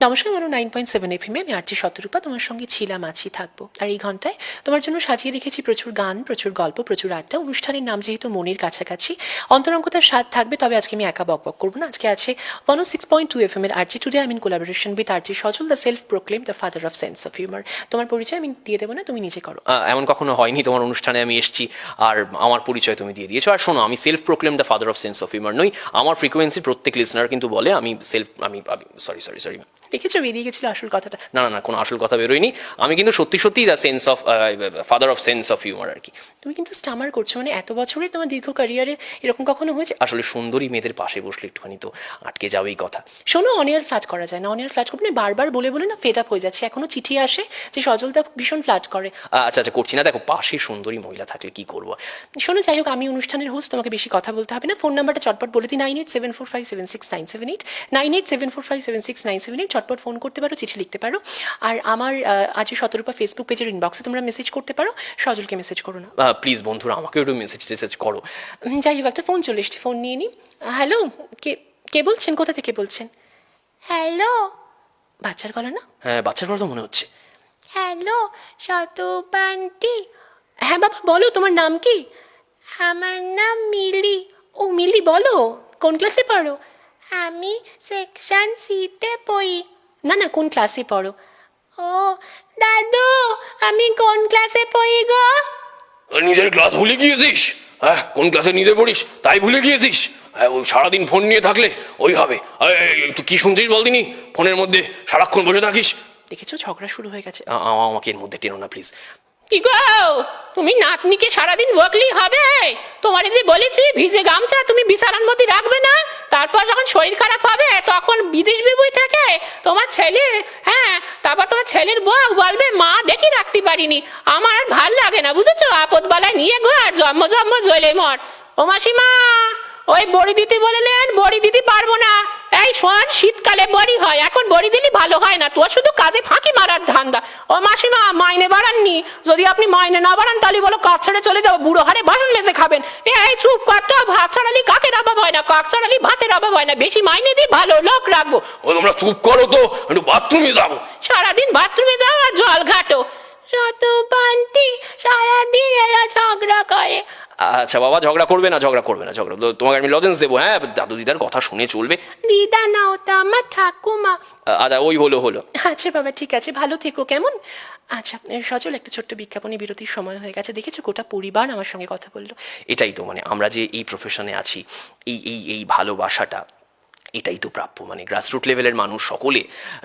নমস্কার, আমার 9.7 FM আমি আরজি শতরূপা তোমার সঙ্গে ছিলাম, আছি, থাকবো। আর এই ঘন্টায় তোমার জন্য সাজিয়ে রেখেছি প্রচুর গান, প্রচুর গল্প, প্রচুর আড্ডা। অনুষ্ঠানের নাম যেহেতু মনের কাছাকাছি, অন্তরঙ্গতার স্বাদ থাকবে। তবে আজকে আমি একা বকবক করবো না। আজকে আছে 106.2 FM এর RJ today. I am in collaboration with RJ Sajal, the self proclaim the father of sense of humour. তোমার পরিচয় আমি দিয়ে দেবো না, তুমি নিজে করো। এমন কখনো হয়নি তোমার অনুষ্ঠানে আমি এসেছি আর আমার পরিচয় তুমি দিয়ে দিয়েছো। আর শোনো, আমি self proclaim the father of sense of humour নই। আমার ফ্রিকোয়েন্সির প্রত্যেক লিসনার কিন্তু বলে আমি সরি দেখেছো, বেরিয়ে গেছিল আসল কথাটা। না, কোনো আসল কথা বেরোয়নি। আমি কিন্তু সত্যি the sense of father of sense of humour আর কি। তুমি কিন্তু স্টামার করছো, মানে এত বছরের তোমার দীর্ঘ ক্যারিয়ারে এরকম কখনো হয়েছে? আসলে সুন্দরী মেয়েদের পাশে বসলে একটুখানি তো আটকে যাবেই কথা। শোনো, অনিয়ার ফ্ল্যাট করা যায় না, অনিয়ার ফ্ল্যাট করবে না। বারবার বলে বলে না ফেড আপ হয়ে যাচ্ছে। এখনো চিঠি আসে যে সজলদা ভীষণ ফ্ল্যাট করে। আচ্ছা করছি না। দেখো, পাশে সুন্দরী মহিলা থাকলে কি করবো। শোনো, যাই হোক, আমি অনুষ্ঠানের হোস্ট, তোমাকে বেশি কথা বলতে হবে না। ফোন নাম্বারটা চটপট বলে দিই, 9874576978, 9874576978। চটপট ফোন করতে পারো, চিঠি লিখতে পারো। আর আমার আজ শতরূপা ফেসবুক পেজের ইনবক্সে তোমরা মেসেজ করতে পারো। সজলকে মেসেজ করো না প্লিজ বন্ধুরা, আমাকে একটু মেসেজ করো। যাই হোক, একটা ফোন চলে এসছে, ফোন নিয়ে নি। হ্যালো, কে বলছেন? কোথা থেকে বলছেন? হ্যালো, বাচ্চার গলা না? হ্যাঁ, বাচ্চার কথা তো মনে হচ্ছে। হ্যালো, শতরূপা আন্টি। হ্যাঁ বাবা, বলো, তোমার নাম কি? আমার নাম মিলি। ও মিলি, বলো, কোন ক্লাসে পড়ো? আমি সেকশন সিতে পড়ি। না, কোন ক্লাসে পড়ো? ও দাদু, আমি কোন ক্লাসে পড়ি গো? নিজের ক্লাস ভুলে গিয়েছিস? হ্যাঁ, কোন ক্লাসে নিজে পড়িস তাই ভুলে গিয়েছিস? হ্যাঁ, ওই সারাদিন ফোন নিয়ে থাকলে ওই হবে। তুই কি শুনছিস বলদিনি? ফোনের মধ্যে সারাক্ষণ বসে থাকিস। দেখেছো, ঝগড়া শুরু হয়ে গেছে। আমাকে এর মধ্যে টেনো না প্লিজ। কি গো, তুমি নাতনিকে সারাদিন বকলেই হবে? তোমারে যে বলেছি ভিজে গামছা তুমি বিছানার মধ্যে রাখবে না, তারপর যখন শরীর খারাপ হবে তখন বিদেশ বিবুই থাকে তোমার ছেলে। হ্যাঁ, তারপর তোমার ছেলের বউ বলবে মা দেখি রাখতে পারিনি। আমার আর ভাল লাগে না, বুঝেছো? আপদ বেলায় নিয়ে গো আর জন্ম জ্বলে মর। ও মাসিমা, ওই বড়ি দিতে বললেন, বড়ি দিতে পারবো না। এই শোন, শীতকালে বড়ি হয়, এখন বড়ি দিলে ভালো হয় না। তোর শুধু কাজে ফাঁকি মারার ধান্দা। ও মাসিমা, মাইনে বাড়াননি? যদি আপনি মাইনে না বাড়ান তাহলে বলো কাক ছেড়ে চলে যাবো, বুড়ো হারে বাসন মেজে খাবেন। এই চুপ করতে, ভাত ছাড়ালি কাকের অভাব হয় না, কাক ছাড়ালি ভাতের অভাব হয় না। বেশি মাইনে দিয়ে ভালো লোক রাখবো। ও তোমরা চুপ করো তো, একটু বাথরুমে যাবো। সারাদিন বাথরুমে যাও আর জল ঘাটো। শতরূপা আন্টি সারাদিন এরা ঝগড়া করে। আচ্ছা বাবা, ঝগড়া করবে না। তোমাকে আমি লজেন্স দেবো। হ্যাঁ, দাদু দিদার কথা শুনে চলবে। দিদা না, ওটা আমার ঠাকুমা। আচ্ছা, ওই হলো। আচ্ছা বাবা, ঠিক আছে, ভালো থেকো। কেমন? আচ্ছা সজল, একটা ছোট্ট বিজ্ঞাপনী বিরতির সময় হয়ে গেছে। দেখেছো, গোটা পরিবার আমার সঙ্গে কথা বললো। এটাই তো, মানে আমরা যে এই প্রফেশনে আছি, এই ভালোবাসাটা, এটাই তো প্রাপ্য। মানে গ্রাসরুট লেভেলের মানুষ সকলে